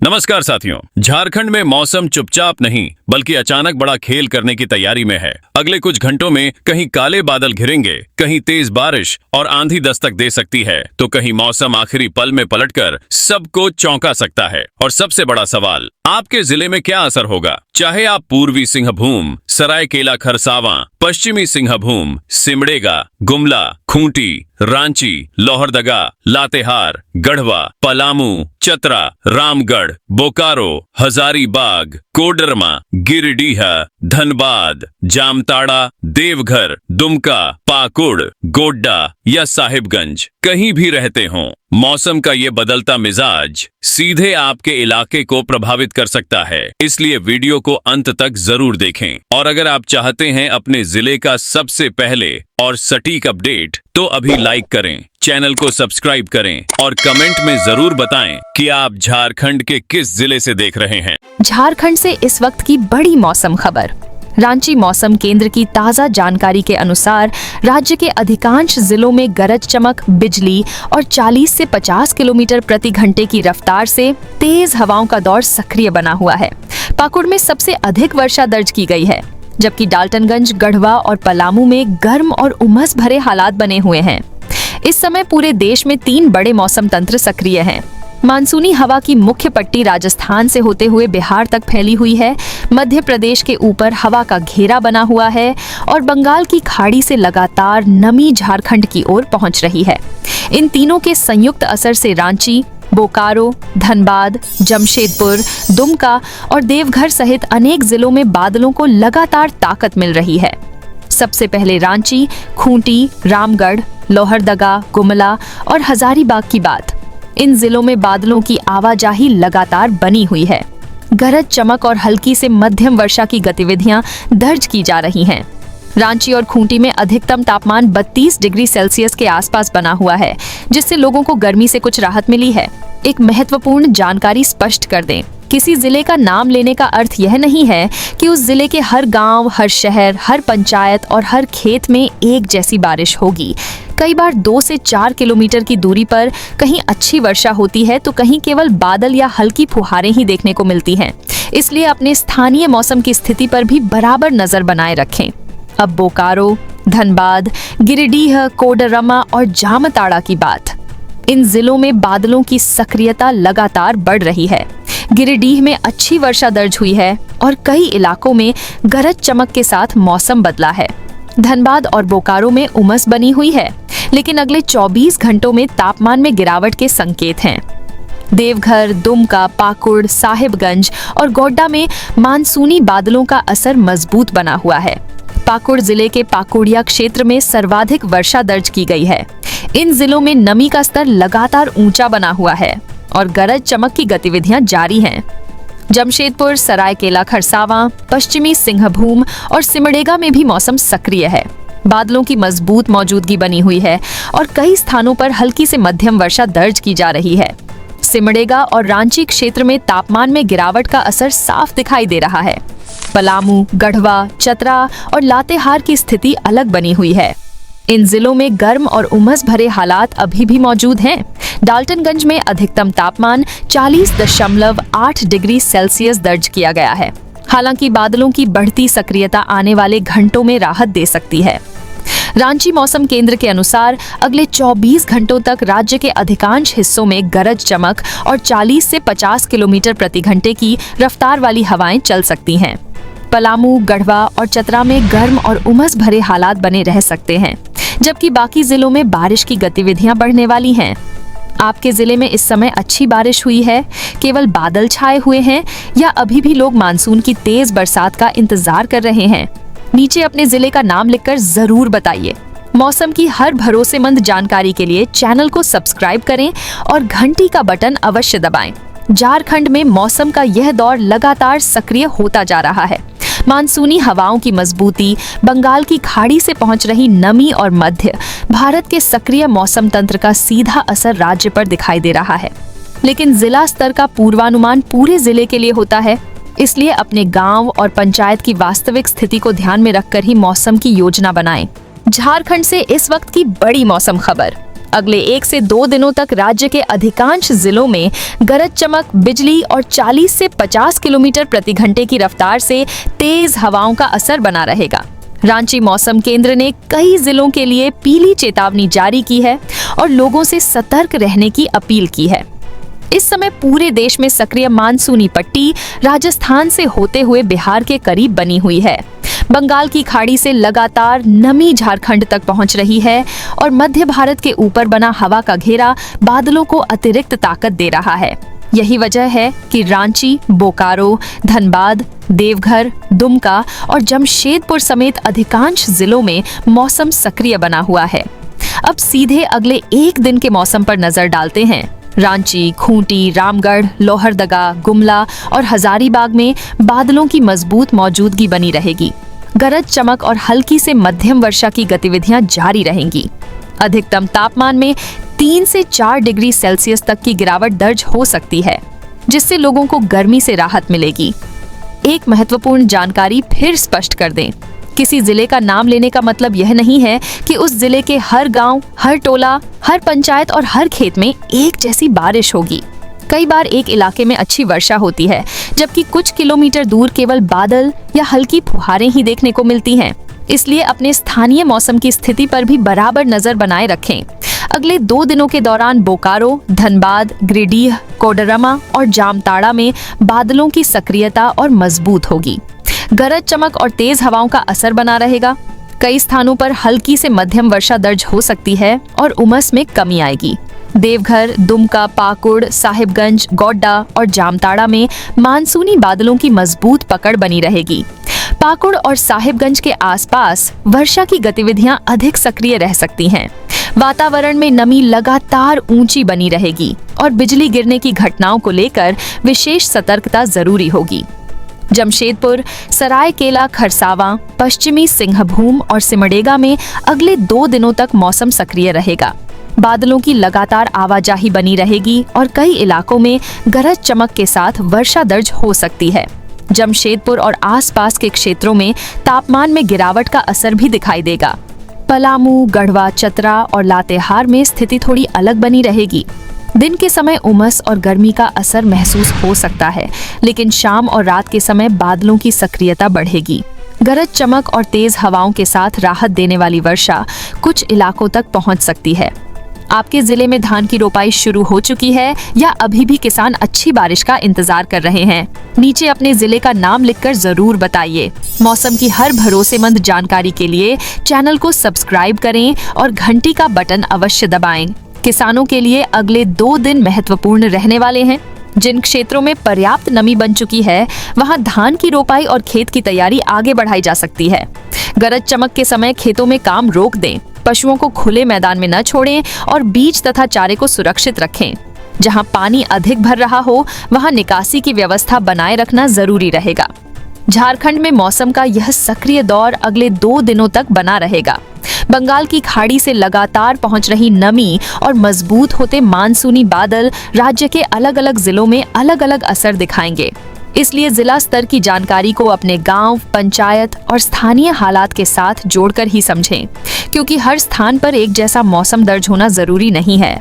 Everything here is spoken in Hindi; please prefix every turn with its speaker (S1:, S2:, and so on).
S1: नमस्कार साथियों, झारखंड में मौसम चुपचाप नहीं बल्कि अचानक बड़ा खेल करने की तैयारी में है। अगले कुछ घंटों में कहीं काले बादल घिरेंगे, कहीं तेज बारिश और आंधी दस्तक दे सकती है, तो कहीं मौसम आखिरी पल में पलटकर सबको चौंका सकता है। और सबसे बड़ा सवाल, आपके जिले में क्या असर होगा? चाहे आप पूर्वी सिंहभूम, सरायकेला खरसावां, पश्चिमी सिंहभूम, सिमडेगा, गुमला, खूंटी, रांची, लोहरदगा, लातेहार, गढ़वा, पलामू, चतरा, रामगढ़, बोकारो, हजारीबाग, कोडरमा, गिरिडीह, धनबाद, जामताड़ा, देवघर, दुमका, पाकुड़, गोड्डा या साहिबगंज कहीं भी रहते हों, मौसम का ये बदलता मिजाज सीधे आपके इलाके को प्रभावित कर सकता है। इसलिए वीडियो को अंत तक जरूर देखें। और अगर आप चाहते हैं अपने जिले का सबसे पहले और सटीक अपडेट, तो अभी लाइक करें, चैनल को सब्सक्राइब करें और कमेंट में जरूर बताएं कि आप झारखंड के किस जिले से देख रहे हैं।
S2: झारखंड से इस वक्त की बड़ी मौसम खबर। रांची मौसम केंद्र की ताज़ा जानकारी के अनुसार राज्य के अधिकांश जिलों में गरज चमक, बिजली और 40 से 50 किलोमीटर प्रति घंटे की रफ्तार से तेज हवाओं का दौर सक्रिय बना हुआ है। पाकुड़ में सबसे अधिक वर्षा दर्ज की गई है, जबकि डाल्टनगंज, गढ़वा और पलामू में गर्म और उमस भरे हालात बने हुए हैं। इस समय पूरे देश में 3 बड़े मौसम तंत्र सक्रिय हैं। मानसूनी हवा की मुख्य पट्टी राजस्थान से होते हुए बिहार तक फैली हुई है। मध्य प्रदेश के ऊपर हवा का घेरा बना हुआ है और बंगाल की खाड़ी से लगातार नमी झारखंड की ओर पहुंच रही है। इन तीनों के संयुक्त असर से रांची, बोकारो, धनबाद, जमशेदपुर, दुमका और देवघर सहित अनेक जिलों में बादलों को लगातार ताकत मिल रही है। सबसे पहले रांची, खूंटी, रामगढ़, लोहरदगा, गुमला और हजारीबाग की बात। इन जिलों में बादलों की आवाजाही लगातार बनी हुई है। गरज चमक और हल्की से मध्यम वर्षा की गतिविधियां दर्ज की जा रही हैं। रांची और खूंटी में अधिकतम तापमान 32 डिग्री सेल्सियस के आसपास बना हुआ है, जिससे लोगों को गर्मी से कुछ राहत मिली है। एक महत्वपूर्ण जानकारी स्पष्ट कर दें, किसी जिले का नाम लेने का अर्थ यह नहीं है कि उस जिले के हर गांव, हर शहर, हर पंचायत और हर खेत में एक जैसी बारिश होगी। कई बार 2 से 4 किलोमीटर की दूरी पर कहीं अच्छी वर्षा होती है, तो कहीं केवल बादल या हल्की फुहारें ही देखने को मिलती हैं। इसलिए अपने स्थानीय मौसम की स्थिति पर भी बराबर नजर बनाए रखें। अब बोकारो, धनबाद, गिरिडीह, कोडरमा और जामताड़ा की बात। इन जिलों में बादलों की सक्रियता लगातार बढ़ रही है। गिरिडीह में अच्छी वर्षा दर्ज हुई है और कई इलाकों में गरज चमक के साथ मौसम बदला है। धनबाद और बोकारो में उमस बनी हुई है, लेकिन अगले 24 घंटों में तापमान में गिरावट के संकेत हैं। देवघर, दुमका, पाकुड़, साहिबगंज और गोड्डा में मानसूनी बादलों का असर मजबूत बना हुआ है। पाकुड़ जिले के पाकुड़िया क्षेत्र में सर्वाधिक वर्षा दर्ज की गई है। इन जिलों में नमी का स्तर लगातार ऊंचा बना हुआ है और गरज चमक की गतिविधियां जारी हैं। जमशेदपुर, सरायकेला खरसावां, पश्चिमी सिंहभूम और सिमडेगा में भी मौसम सक्रिय है। बादलों की मजबूत मौजूदगी बनी हुई है और कई स्थानों पर हल्की से मध्यम वर्षा दर्ज की जा रही है। सिमडेगा और रांची क्षेत्र में तापमान में गिरावट का असर साफ दिखाई दे रहा है। पलामू, गढ़वा, चतरा और लातेहार की स्थिति अलग बनी हुई है। इन जिलों में गर्म और उमस भरे हालात अभी भी मौजूद हैं। डाल्टनगंज में अधिकतम तापमान 40.8 डिग्री सेल्सियस दर्ज किया गया है। हालांकि बादलों की बढ़ती सक्रियता आने वाले घंटों में राहत दे सकती है। रांची मौसम केंद्र के अनुसार अगले 24 घंटों तक राज्य के अधिकांश हिस्सों में गरज चमक और 40 से 50 किलोमीटर प्रति घंटे की रफ्तार वाली हवाएं चल सकती हैं। पलामू, गढ़वा और चतरा में गर्म और उमस भरे हालात बने रह सकते हैं, जबकि बाकी जिलों में बारिश की गतिविधियां बढ़ने वाली हैं। आपके जिले में इस समय अच्छी बारिश हुई है, केवल बादल छाए हुए हैं, या अभी भी लोग मानसून की तेज बरसात का इंतजार कर रहे हैं? नीचे अपने जिले का नाम लिखकर जरूर बताइए। मौसम की हर भरोसेमंद जानकारी के लिए चैनल को सब्सक्राइब करें और घंटी का बटन अवश्य दबाएं। झारखंड में मौसम का यह दौर लगातार सक्रिय होता जा रहा है। मानसूनी हवाओं की मजबूती, बंगाल की खाड़ी से पहुंच रही नमी और मध्य भारत के सक्रिय मौसम तंत्र का सीधा असर राज्य पर दिखाई दे रहा है। लेकिन जिला स्तर का पूर्वानुमान पूरे जिले के लिए होता है, इसलिए अपने गांव और पंचायत की वास्तविक स्थिति को ध्यान में रखकर ही मौसम की योजना बनाएं। झारखंड से इस वक्त की बड़ी मौसम खबर। अगले 1 से 2 दिनों तक राज्य के अधिकांश जिलों में गरज चमक, बिजली और 40 से 50 किलोमीटर प्रति घंटे की रफ्तार से तेज हवाओं का असर बना रहेगा। रांची मौसम केंद्र ने कई जिलों के लिए पीली चेतावनी जारी की है और लोगों से सतर्क रहने की अपील की है। इस समय पूरे देश में सक्रिय मानसूनी पट्टी राजस्थान से होते हुए बिहार के करीब बनी हुई है। बंगाल की खाड़ी से लगातार नमी झारखंड तक पहुंच रही है और मध्य भारत के ऊपर बना हवा का घेरा बादलों को अतिरिक्त ताकत दे रहा है। यही वजह है कि रांची, बोकारो, धनबाद, देवघर, दुमका और जमशेदपुर समेत अधिकांश जिलों में मौसम सक्रिय बना हुआ है। अब सीधे अगले 1 दिन के मौसम पर नजर डालते हैं। रांची, खूंटी, रामगढ़, लोहरदगा, गुमला और हजारीबाग में बादलों की मजबूत मौजूदगी बनी रहेगी। गरज चमक और हल्की से मध्यम वर्षा की गतिविधियां जारी रहेंगी। अधिकतम तापमान में 3 से 4 डिग्री सेल्सियस तक की गिरावट दर्ज हो सकती है, जिससे लोगों को गर्मी से राहत मिलेगी। एक महत्वपूर्ण जानकारी फिर स्पष्ट कर दें, किसी जिले का नाम लेने का मतलब यह नहीं है कि उस जिले के हर गांव, हर टोला, हर पंचायत और हर खेत में एक जैसी बारिश होगी। कई बार एक इलाके में अच्छी वर्षा होती है, जबकि कुछ किलोमीटर दूर केवल बादल या हल्की फुहारें ही देखने को मिलती हैं। इसलिए अपने स्थानीय मौसम की स्थिति पर भी बराबर नजर बनाए रखें। अगले 2 दिनों के दौरान बोकारो, धनबाद, गिरिडीह, कोडरमा और जामताड़ा में बादलों की सक्रियता और मजबूत होगी। गरज चमक और तेज हवाओं का असर बना रहेगा। कई स्थानों पर हल्की से मध्यम वर्षा दर्ज हो सकती है और उमस में कमी आएगी। देवघर, दुमका, पाकुड़, साहिबगंज, गोड्डा और जामताड़ा में मानसूनी बादलों की मजबूत पकड़ बनी रहेगी। पाकुड़ और साहिबगंज के आसपास वर्षा की गतिविधियां अधिक सक्रिय रह सकती हैं। वातावरण में नमी लगातार ऊंची बनी रहेगी और बिजली गिरने की घटनाओं को लेकर विशेष सतर्कता जरूरी होगी। जमशेदपुर, सरायकेला खरसावां, पश्चिमी सिंहभूम और सिमडेगा में अगले 2 दिनों तक मौसम सक्रिय रहेगा। बादलों की लगातार आवाजाही बनी रहेगी और कई इलाकों में गरज चमक के साथ वर्षा दर्ज हो सकती है। जमशेदपुर और आसपास के क्षेत्रों में तापमान में गिरावट का असर भी दिखाई देगा। पलामू, गढ़वा, चतरा और लातेहार में स्थिति थोड़ी अलग बनी रहेगी। दिन के समय उमस और गर्मी का असर महसूस हो सकता है, लेकिन शाम और रात के समय बादलों की सक्रियता बढ़ेगी। गरज चमक और तेज हवाओं के साथ राहत देने वाली वर्षा कुछ इलाकों तक पहुंच सकती है। आपके जिले में धान की रोपाई शुरू हो चुकी है या अभी भी किसान अच्छी बारिश का इंतजार कर रहे हैं? नीचे अपने जिले का नाम लिखकर जरूर बताइए। मौसम की हर भरोसेमंद जानकारी के लिए चैनल को सब्सक्राइब करें और घंटी का बटन अवश्य दबाएं। किसानों के लिए अगले 2 दिन महत्वपूर्ण रहने वाले हैं। जिन क्षेत्रों में पर्याप्त नमी बन चुकी है, वहां धान की रोपाई और खेत की तैयारी आगे बढ़ाई जा सकती है। गरज चमक के समय खेतों में काम रोक दें, पशुओं को खुले मैदान में न छोड़ें और बीज तथा चारे को सुरक्षित रखें। जहां पानी अधिक भर रहा हो, वहां निकासी की व्यवस्था बनाए रखना जरूरी रहेगा। झारखंड में मौसम का यह सक्रिय दौर अगले 2 दिनों तक बना रहेगा। बंगाल की खाड़ी से लगातार पहुंच रही नमी और मजबूत होते मानसूनी बादल राज्य के अलग अलग जिलों में अलग अलग असर दिखाएंगे। इसलिए जिला स्तर की जानकारी को अपने गांव, पंचायत और स्थानीय हालात के साथ जोड़कर ही समझें, क्योंकि हर स्थान पर एक जैसा मौसम दर्ज होना जरूरी नहीं है।